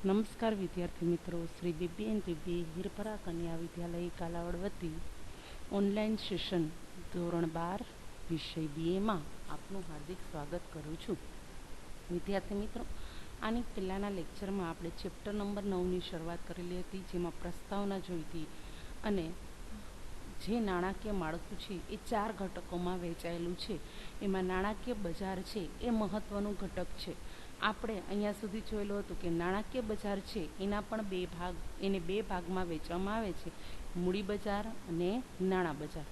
નમસ્કાર વિદ્યાર્થી મિત્રો, શ્રી BBNPB હિરપરા કન્યા વિદ્યાલય કાલાવડ વતી ઓનલાઈન સેશન ધોરણ 12 વિષય BAમાં આપનું હાર્દિક સ્વાગત કરું છું. વિદ્યાર્થી મિત્રો, આની પહેલાંના લેક્ચરમાં આપણે ચેપ્ટર નંબર 9ની શરૂઆત કરેલી હતી, જેમાં પ્રસ્તાવના જોઈ હતી અને જે નાણાકીય માળખું છે એ 4 ઘટકોમાં વહેંચાયેલું છે. એમાં નાણાકીય બજાર છે એ મહત્ત્વનું ઘટક છે. આપણે અહીંયા સુધી જોયેલું હતું કે નાણાકીય બજાર છે એના પણ બે ભાગમાં વહેંચવામાં આવે છે, મૂડી બજાર અને નાણાં બજાર.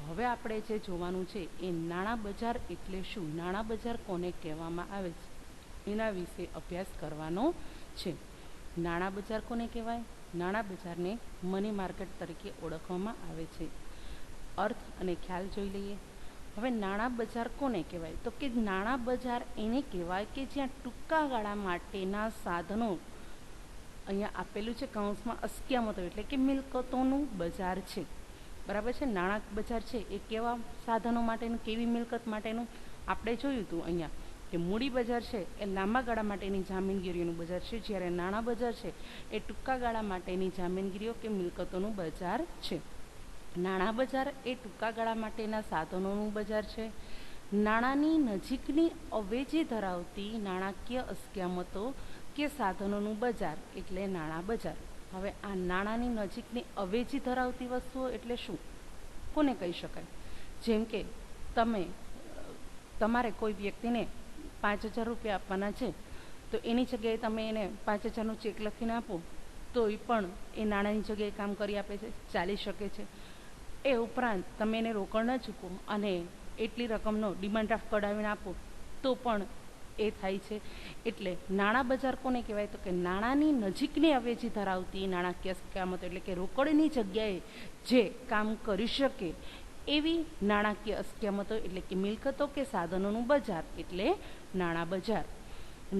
હવે આપણે જે જોવાનું છે એ નાણાં બજાર એટલે શું, નાણાં બજાર કોને કહેવામાં આવે છે એના વિશે અભ્યાસ કરવાનો છે. નાણાં બજાર કોને કહેવાય? નાણાં બજારને મની માર્કેટ તરીકે ઓળખવામાં આવે છે. અર્થ અને ખ્યાલ જોઈ લઈએ. હવે નાણાં બજાર કોને કહેવાય? તો કે નાણાં બજાર એને કહેવાય કે જ્યાં ટૂંકા ગાળા માટેના સાધનો, અહીંયા આપેલું છે કૌંસમાં અસ્કયામતો એટલે કે મિલકતોનું બજાર છે. બરાબર છે. નાણાં બજાર છે એ કેવા સાધનો માટેનું, કેવી મિલકત માટેનું આપણે જોયું હતું અહીંયા કે મૂડી બજાર છે એ લાંબા ગાળા માટેની જામીનગીરીઓનું બજાર છે, જ્યારે નાણાં બજાર છે એ ટૂંકા ગાળા માટેની જામીનગીરીઓ કે મિલકતોનું બજાર છે. નાણાં બજાર એ ટૂંકા ગાળા માટેના સાધનોનું બજાર છે. નાણાંની નજીકની અવેજી ધરાવતી નાણાકીય અસ્કયામતો કે સાધનોનું બજાર એટલે નાણાં બજાર. હવે આ નાણાંની નજીકની અવેજી ધરાવતી વસ્તુઓ એટલે શું, કોને કહી શકાય? જેમ કે તમારે કોઈ વ્યક્તિને 5,000 રૂપિયા આપવાના છે, તો એની જગ્યાએ તમે એને 5,000નો ચેક લખીને આપો તો એ પણ એ નાણાંની જગ્યાએ કામ કરી આપે છે, ચાલી શકે છે. એ ઉપરાંત તમે એને રોકડ ન ચૂકવો અને એટલી રકમનો ડિમાન્ડ ડ્રાફ્ટ કઢાવીને આપો તો પણ એ થાય છે. એટલે નાણાં બજાર કોને કહેવાય? તો કે નાણાંની નજીકની અવેજી ધરાવતી નાણાકીય અસ્કયામતો એટલે કે રોકડની જગ્યાએ જે કામ કરી શકે એવી નાણાકીય અસ્કયામતો એટલે કે મિલકતો કે સાધનોનું બજાર એટલે નાણાં બજાર.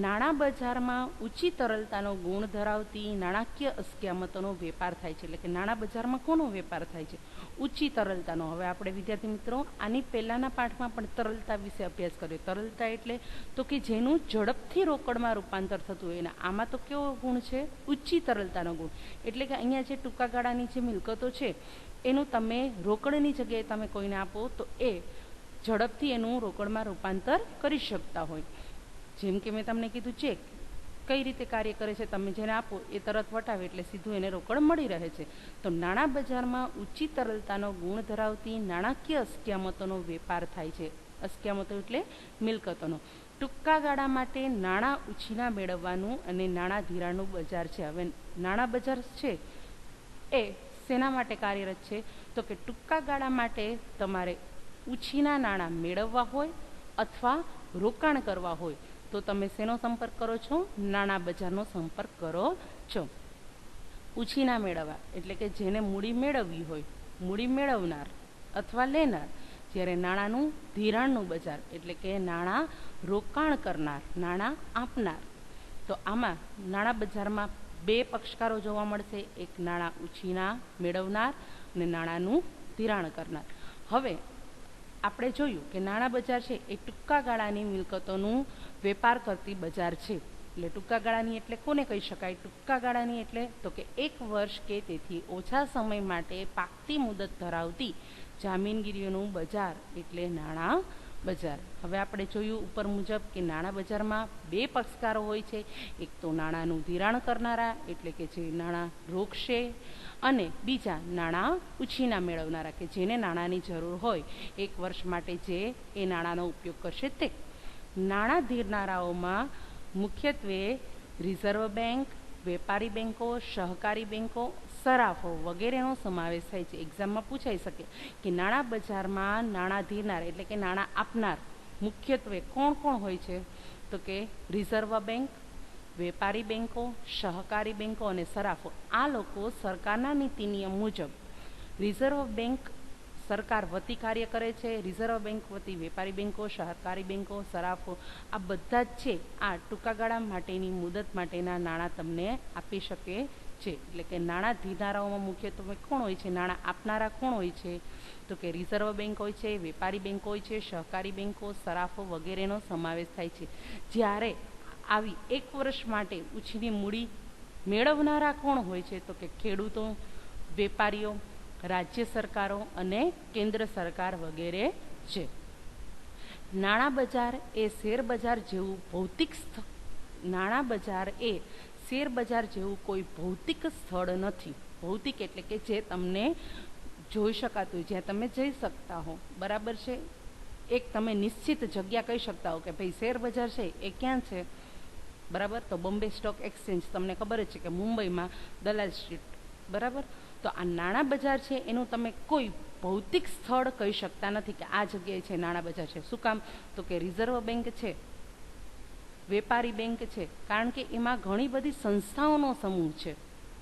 નાણાં બજારમાં ઊંચી તરલતાનો ગુણ ધરાવતી નાણાકીય અસ્કયામતોનો વેપાર થાય છે. એટલે કે નાણાં બજારમાં કોનો વેપાર થાય છે? ઊંચી તરલતાનો. હવે આપણે વિદ્યાર્થી મિત્રો આની પહેલાંના પાઠમાં પણ તરલતા વિશે અભ્યાસ કર્યો. તરલતા એટલે તો કે જેનું ઝડપથી રોકડમાં રૂપાંતર થતું હોય ને. આમાં તો કેવો ગુણ છે? ઊંચી તરલતાનો ગુણ. એટલે કે અહીંયા જે ટૂંકા ગાળાની જે મિલકતો છે એનું તમે રોકડની જગ્યાએ તમે કોઈને આપો તો એ ઝડપથી એનું રોકડમાં રૂપાંતર કરી શકતા હોય. જેમ કે મેં તમને કીધું, ચેક કઈ રીતે કાર્ય કરે છે, તમે જેને આપો એ તરત વટાવે એટલે સીધું એને રોકડ મળી રહે છે. તો નાણાં બજારમાં ઊંચી તરલતાનો ગુણ ધરાવતી નાણાકીય અસ્કયામતોનો વેપાર થાય છે. અસ્કયામતો એટલે મિલકતોનો. ટૂંકા ગાળા માટે નાણાં ઉછીના મેળવવાનું અને નાણાં ધિરાણનું બજાર છે. હવે નાણાં બજાર છે એ શેના માટે કાર્યરત છે? તો કે ટૂંકા ગાળા માટે તમારે ઉછીના નાણાં મેળવવા હોય અથવા રોકાણ કરવા હોય તો તમે શેનો સંપર્ક કરો છો? નાણાં બજારનો સંપર્ક કરો છો. ઉછીના મેળવવા એટલે કે જેને મૂડી મેળવવી હોય, મૂડી મેળવનાર અથવા લેનાર. જ્યારે નાણાંનું ધિરાણનું બજાર એટલે કે નાણાં રોકાણ કરનાર, નાણાં આપનાર. તો આમાં નાણાં બજારમાં 2 પક્ષકારો જોવા મળશે, એક નાણાં ઉછીના મેળવનાર અને નાણાંનું ધિરાણ કરનાર. હવે આપણે જોયું કે નાણાં બજાર છે એ ટૂંકા ગાળાની મિલકતોનું વેપાર કરતી બજાર છે. એટલે ટૂંકા ગાળાની એટલે કોને કહી શકાય? ટૂંકા ગાળાની એટલે તો કે 1 વર્ષ કે તેથી ઓછા સમય માટે પાકતી મુદત ધરાવતી જામીનગીરીઓનું બજાર એટલે નાણાં બજાર. હવે આપણે જોયું ઉપર મુજબ કે નાણાં બજારમાં 2 પક્ષકારો હોય છે. એક તો નાણાંનું ધિરાણ કરનારા એટલે કે જે નાણાં રોકશે, અને બીજા નાણાં ઉછીના મેળવનારા કે જેને નાણાંની જરૂર હોય 1 વર્ષ માટે જે એ નાણાંનો ઉપયોગ કરશે તે. નાણાં ધીરનારાઓમાં મુખ્યત્વે રિઝર્વ બેંક, વેપારી બેંકો, સહકારી બેંકો, સરાફો વગેરેનો સમાવેશ થાય છે. એક્ઝામમાં પૂછાઈ શકે કે નાણાં બજારમાં નાણાં ધીરનાર એટલે કે નાણાં આપનાર મુખ્યત્વે કોણ કોણ હોય છે? તો કે રિઝર્વ બેંક, વેપારી બેંકો, સહકારી બેંકો અને સરાફો. આ લોકો સરકારના નીતિ નિયમ મુજબ રિઝર્વ બેંક સરકાર વતી કાર્ય કરે છે. રિઝર્વ બેંક વતી વેપારી બેંકો, સહકારી બેંકો, સરાફો આ બધા જ છે આ ટૂંકા ગાળા માટેની મુદત માટેના નાણાં તમને આપી શકે છે. એટલે કે નાણાં ધીરનારાઓમાં મુખ્યત્વે કોણ હોય છે? નાણાં આપનારા કોણ હોય છે? તો કે રિઝર્વ બેંક હોય છે, વેપારી બેંક હોય છે, સહકારી બેંકો, સરાફો વગેરેનો સમાવેશ થાય છે. જ્યારે આવી 1 વર્ષ માટે ઉછીની મૂડી મેળવનારા કોણ હોય છે? તો કે ખેડૂતો, વેપારીઓ, રાજ્ય સરકારો અને કેન્દ્ર સરકાર વગેરે છે. નાણાં બજાર એ શેર બજાર જેવું નાણાં બજાર એ શેર બજાર જેવું કોઈ ભૌતિક સ્થળ નથી. ભૌતિક એટલે કે જે તમને જોઈ શકાતું હોય, જ્યાં તમે જઈ શકતા હો, બરાબર છે. એક તમે નિશ્ચિત જગ્યા કહી શકતા હો કે ભાઈ શેર બજાર છે એ ક્યાં છે, બરાબર. તો બોમ્બે સ્ટોક એક્સચેન્જ તમને ખબર જ છે કે મુંબઈમાં દલાલ સ્ટ્રીટ, બરાબર. તો આ નાણાં બજાર છે એનું તમે કોઈ ભૌતિક સ્થળ કહી શકતા નથી કે આ જગ્યાએ છે નાણાં બજાર છે. શું કામ? તો કે રિઝર્વ બેંક છે, વેપારી બેંક છે, કારણ કે એમાં ઘણી બધી સંસ્થાઓનો સમૂહ છે,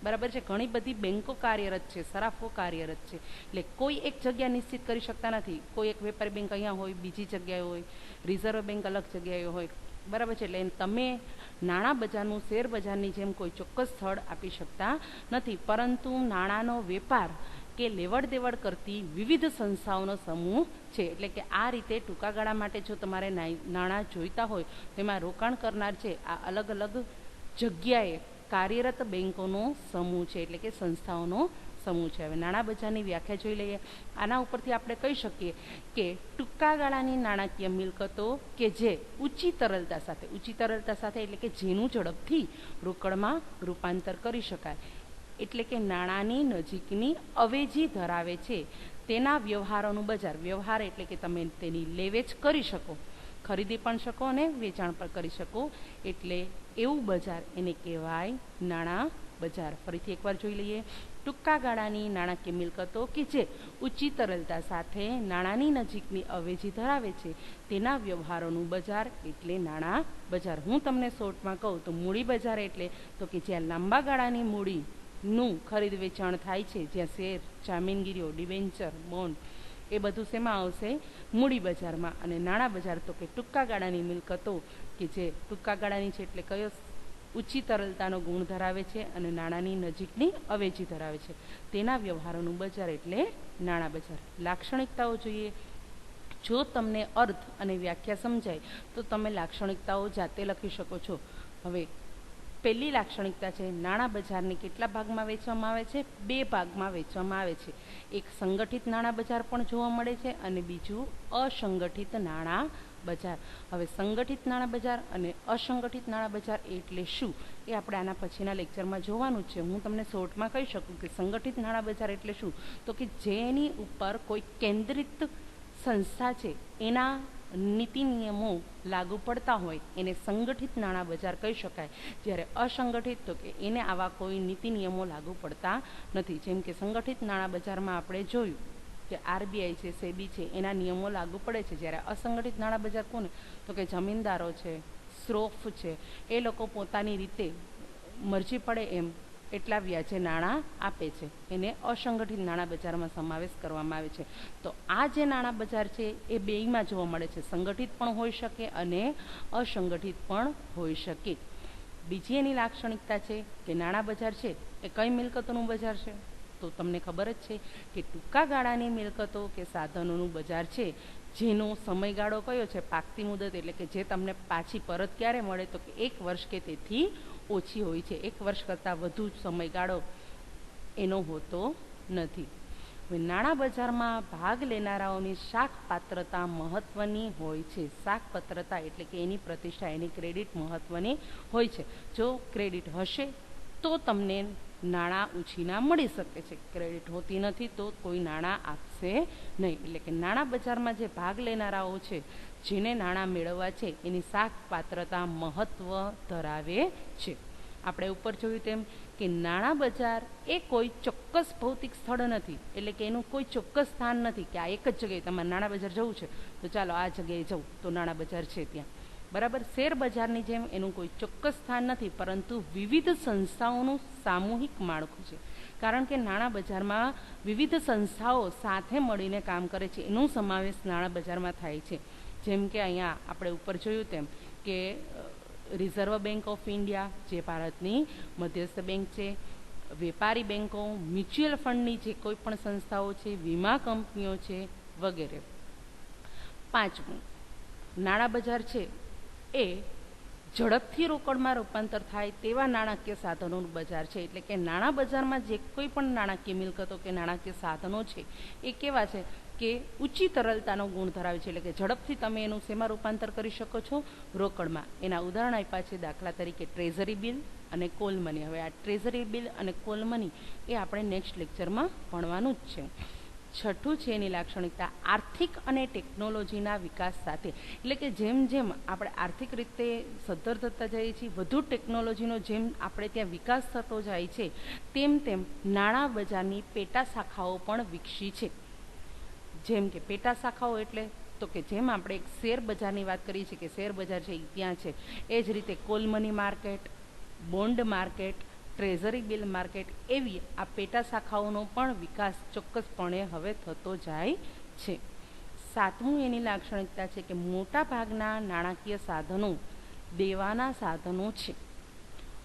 બરાબર છે. ઘણી બધી બેંકો કાર્યરત છે, સરાફો કાર્યરત છે. એટલે કોઈ એક જગ્યા નિશ્ચિત કરી શકતા નથી. કોઈ એક વેપારી બેંક અહીંયા હોય, બીજી જગ્યાએ હોય, રિઝર્વ બેંક અલગ જગ્યાએ હોય, બરાબર છે. એટલે તમે નાણાં બજારનું શેર બજારની જેમ કોઈ ચોક્કસ સ્થળ આપી શકતા નથી, પરંતુ નાણાંનો વેપાર કે લેવડ દેવડ કરતી વિવિધ સંસ્થાઓનો સમૂહ છે. એટલે કે આ રીતે ટૂંકા ગાળા માટે જો તમારે નાણાં જોઈતા હોય તો એમાં રોકાણ કરનાર છે આ અલગ અલગ જગ્યાએ કાર્યરત બેંકોનો સમૂહ છે, એટલે કે સંસ્થાઓનો સમૂહ છે. હવે નાણાં બજારની વ્યાખ્યા જોઈ લઈએ. આના ઉપરથી આપણે કહી શકીએ કે ટૂંકા ગાળાની નાણાકીય મિલકતો કે જે ઊંચી તરલતા સાથે એટલે કે જેનું ઝડપથી રોકડમાં રૂપાંતર કરી શકાય, એટલે કે નાણાંની નજીકની અવેજી ધરાવે છે, તેના વ્યવહારોનું બજાર. વ્યવહાર એટલે કે તમે તેની લેવેચ કરી શકો, ખરીદી પણ શકો અને વેચાણ પણ કરી શકો, એટલે એવું બજાર એને કહેવાય નાણાં બજાર. ફરીથી એકવાર જોઈ લઈએ. ટૂંકા ગાળાની નાણાકીય મિલકતો કે જે ઊંચી તરલતા સાથે નાણાંની નજીકની અવેજી ધરાવે છે, તેના વ્યવહારોનું બજાર એટલે નાણાં બજાર. હું તમને શોર્ટમાં કહું તો મૂડી બજાર એટલે તો કે જ્યાં લાંબા ગાળાની મૂડીનું ખરીદ વેચાણ થાય છે, જ્યાં શેર, જામીનગીરીઓ, ડિબેન્ચર, બોન્ડ એ બધું શેમાં આવશે? મૂડી બજારમાં. અને નાણાં બજાર તો કે ટૂંકા ગાળાની મિલકતો કે જે ટૂંકા ગાળાની છે એટલે કયો? ઊંચી તરલતાનો ગુણ ધરાવે છે અને નાણાંની નજીકની અવેજી ધરાવે છે, તેના વ્યવહારોનું બજાર એટલે નાણાં બજાર. લાક્ષણિકતાઓ જોઈએ. જો તમને અર્થ અને વ્યાખ્યા સમજાય તો તમે લાક્ષણિકતાઓ જાતે લખી શકો છો. હવે પહેલી લાક્ષણિકતા છે, નાણાં બજારને કેટલા ભાગમાં વેચવામાં આવે છે? 2 ભાગમાં વેચવામાં આવે છે. એક સંગઠિત નાણાં બજાર પણ જોવા મળે છે અને બીજું અસંગઠિત નાણાં બજાર. હવે સંગઠિત નાણાં બજાર અને અસંગઠિત નાણાં બજાર એટલે શું એ આપણે આના પછીના લેક્ચરમાં જોવાનું છે. હું તમને શોર્ટમાં કહી શકું કે સંગઠિત નાણાં બજાર એટલે શું, તો કે જેની ઉપર કોઈ કેન્દ્રિત સંસ્થા છે એના નીતિ નિયમો લાગુ પડતા હોય એને સંગઠિત નાણાં બજાર કહી શકાય. જ્યારે અસંગઠિત તો કે એને આવા કોઈ નીતિ નિયમો લાગુ પડતા નથી. જેમ કે સંગઠિત નાણાં બજારમાં આપણે જોયું કે આરબીઆઈ છે, સેબી છે, એના નિયમો લાગુ પડે છે. જ્યારે અસંગઠિત નાણાં બજાર કોને? તો કે જમીનદારો છે, શ્રોફ છે, એ લોકો પોતાની રીતે મરજી પડે એમ એટલા વ્યાજે નાણાં આપે છે, એને અસંગઠિત નાણાં બજારમાં સમાવેશ કરવામાં આવે છે. તો આ જે નાણાં બજાર છે એ બેયમાં જોવા મળે છે. સંગઠિત પણ હોઈ શકે અને અસંગઠિત પણ હોઈ શકે. બીજી એની લાક્ષણિકતા છે કે નાણાં બજાર છે એ કઈ મિલકતોનું બજાર છે? તો તમને ખબર જ છે કે ટૂંકા ગાળાની મિલકતો કે સાધનોનું બજાર છે, જેનો સમયગાળો કયો છે? પાકતી મુદત, એટલે કે જે તમને પાછી પરત ક્યારે મળે? તો કે 1 વર્ષ કે તેથી ઓછી હોય છે. 1 વર્ષ કરતાં વધુ સમયગાળો એનો હોતો નથી. હવે નાણાં બજારમાં ભાગ લેનારાઓની શાખ પાત્રતા મહત્વની હોય છે. શાખ પાત્રતા એટલે કે એની પ્રતિષ્ઠા, એની ક્રેડિટ મહત્વની હોય છે. જો ક્રેડિટ હશે તો તમને નાણાં ઉછીના મળી શકે છે. ક્રેડિટ હોતી નથી તો કોઈ નાણાં આપશે નહીં. એટલે કે નાણાં બજારમાં જે ભાગ લેનારાઓ છે, જેને નાણાં મેળવવા છે, એની શાખ પાત્રતા મહત્વ ધરાવે છે. આપણે ઉપર જોયું તેમ કે નાણાં બજાર એ કોઈ ચોક્કસ ભૌતિક સ્થળ નથી, એટલે કે એનું કોઈ ચોક્કસ સ્થાન નથી કે આ એક જ જગ્યાએ તમારે નાણાં બજાર જવું છે તો ચાલો આ જગ્યાએ જવું તો નાણાં બજાર છે ત્યાં, બરાબર. શેર બજારની જેમ એનું કોઈ ચોક્કસ સ્થાન નથી, પરંતુ વિવિધ સંસ્થાઓનું સામૂહિક માળખું છે. કારણ કે નાણાં બજારમાં વિવિધ સંસ્થાઓ સાથે મળીને કામ કરે છે, એનો સમાવેશ નાણાં બજારમાં થાય છે. જેમ કે અહીંયા આપણે ઉપર જોયું તેમ કે રિઝર્વ બેંક ઓફ ઇન્ડિયા જે ભારતની મધ્યસ્થ બેંક છે, વેપારી બેંકો, મ્યુચ્યુઅલ ફંડની જે કોઈ પણ સંસ્થાઓ છે, વીમા કંપનીઓ છે વગેરે. પાંચમું, નાણાં બજાર છે એ ઝડપથી રોકડમાં રૂપાંતર થાય તેવા નાણાકીય સાધનોનું બજાર છે. એટલે કે નાણાં બજારમાં જે કોઈ પણ નાણાકીય મિલકતો કે નાણાકીય સાધનો છે એ કેવા છે કે ઊંચી તરલતાનો ગુણ ધરાવે છે. એટલે કે ઝડપથી તમે એનું શેમાં રૂપાંતર કરી શકો છો? રોકડમાં. એના ઉદાહરણ આપ્યા છે, દાખલા તરીકે ટ્રેઝરી બિલ અને કોલ મની. હવે આ ટ્રેઝરી બિલ અને કોલ મની એ આપણે નેક્સ્ટ લેક્ચરમાં ભણવાનું જ છે. છઠ્ઠું છે એની લાક્ષણિકતા, આર્થિક અને ટેકનોલોજીના વિકાસ સાથે. એટલે કે જેમ જેમ આપણે આર્થિક રીતે સદ્ધર થતા જઈએ છીએ, વધુ ટેકનોલોજીનો જેમ આપણે ત્યાં વિકાસ થતો જાય છે, તેમ તેમ નાણાં બજારની પેટા શાખાઓ પણ વિકસી છે. જેમ કે પેટા શાખાઓ એટલે તો કે જેમ આપણે એક શેર બજારની વાત કરીએ છીએ કે શેર બજાર છે એ ત્યાં છે, એ જ રીતે call money market, bond market, treasury bill market, એવી આ પેટા શાખાઓનો પણ વિકાસ ચોક્કસપણે હવે થતો જાય છે. સાતમું એની લાક્ષણિકતા છે કે મોટા ભાગના નાણાકીય સાધનો દેવાના સાધનો છે.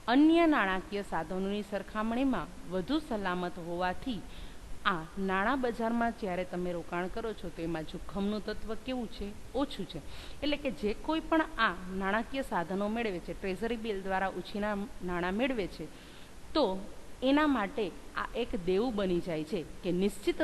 અન્ય નાણાકીય સાધનોની સરખામણીમાં વધુ સલામત હોવાથી આ નાણાં બજારમાં જ્યારે તમે રોકાણ કરો છો તો એમાં જોખમનું તત્વ કેવું છે? ઓછું છે. એટલે કે જે કોઈ પણ આ નાણાકીય સાધનો મેળવે છે, ટ્રેઝરી બિલ દ્વારા ઉછીના નાણાં મેળવે છે, તો એના માટે આ એક દેવું બની જાય છે કે નિશ્ચિત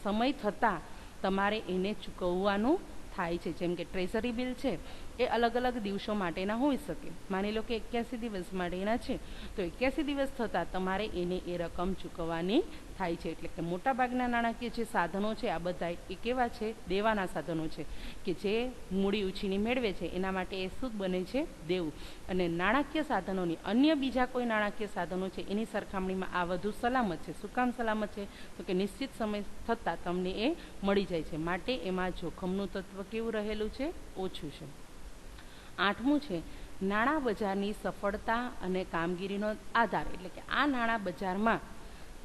સમય થતાં તમારે એને ચૂકવવાનું થાય છે. જેમ કે ટ્રેઝરી બિલ છે એ અલગ અલગ દિવસો માટેના હોઈ શકે. માની લો કે 81 દિવસ માટેના છે, તો 81 દિવસ થતાં તમારે એને એ રકમ ચૂકવવાની થાય છે. એટલે કે મોટાભાગના નાણાકીય જે સાધનો છે આ બધા એ કેવા છે? દેવાના સાધનો છે કે જે મૂડી ઉછીની મેળવે છે એના માટે એ શું બને છે? દેવું. અને નાણાકીય સાધનોની અન્ય બીજા કોઈ નાણાકીય સાધનો છે એની સરખામણીમાં આ વધુ સલામત છે. શું કામ સલામત છે? તો કે નિશ્ચિત સમય થતાં તમને એ મળી જાય છે, માટે એમાં જોખમનું તત્વ કેવું રહેલું છે? ઓછું છે. આઠમું છે નાણાં બજારની સફળતા અને કામગીરીનો આધાર. એટલે કે આ નાણાં બજારમાં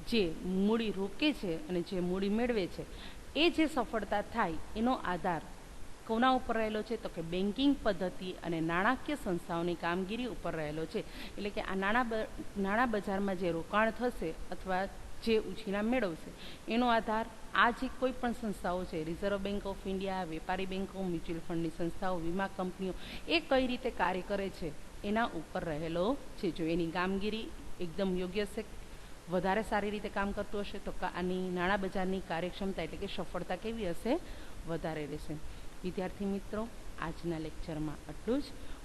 જે મૂડી રોકે છે અને જે મૂડી મેળવે છે એ જે સફળતા થાય એનો આધાર કોના ઉપર રહેલો છે? તો કે બેન્કિંગ પદ્ધતિ અને નાણાકીય સંસ્થાઓની કામગીરી ઉપર રહેલો છે. એટલે કે આ નાણાં બજારમાં જે રોકાણ થશે અથવા જે ઉછીના મેળવશે એનો આધાર આ જે કોઈ પણ સંસ્થાઓ છે, રિઝર્વ બેન્ક ઓફ ઇન્ડિયા, વેપારી બેન્કો, મ્યુચ્યુઅલ ફંડની સંસ્થાઓ, વીમા કંપનીઓ, એ કઈ રીતે કાર્ય કરે છે એના ઉપર રહેલો છે. જો એની કામગીરી એકદમ યોગ્ય છે, વધારે સારી રીતે કામ કરતું હશે તો આની નાણાં બજારની કાર્યક્ષમતા એટલે કે સફળતા કેવી હશે? વધારે રહેશે. વિદ્યાર્થી મિત્રો, આજના લેક્ચરમાં આટલું જ.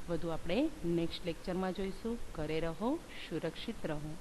વધુ આપણે નેક્સ્ટ લેક્ચરમાં જોઈશું. ઘરે રહો, સુરક્ષિત રહો.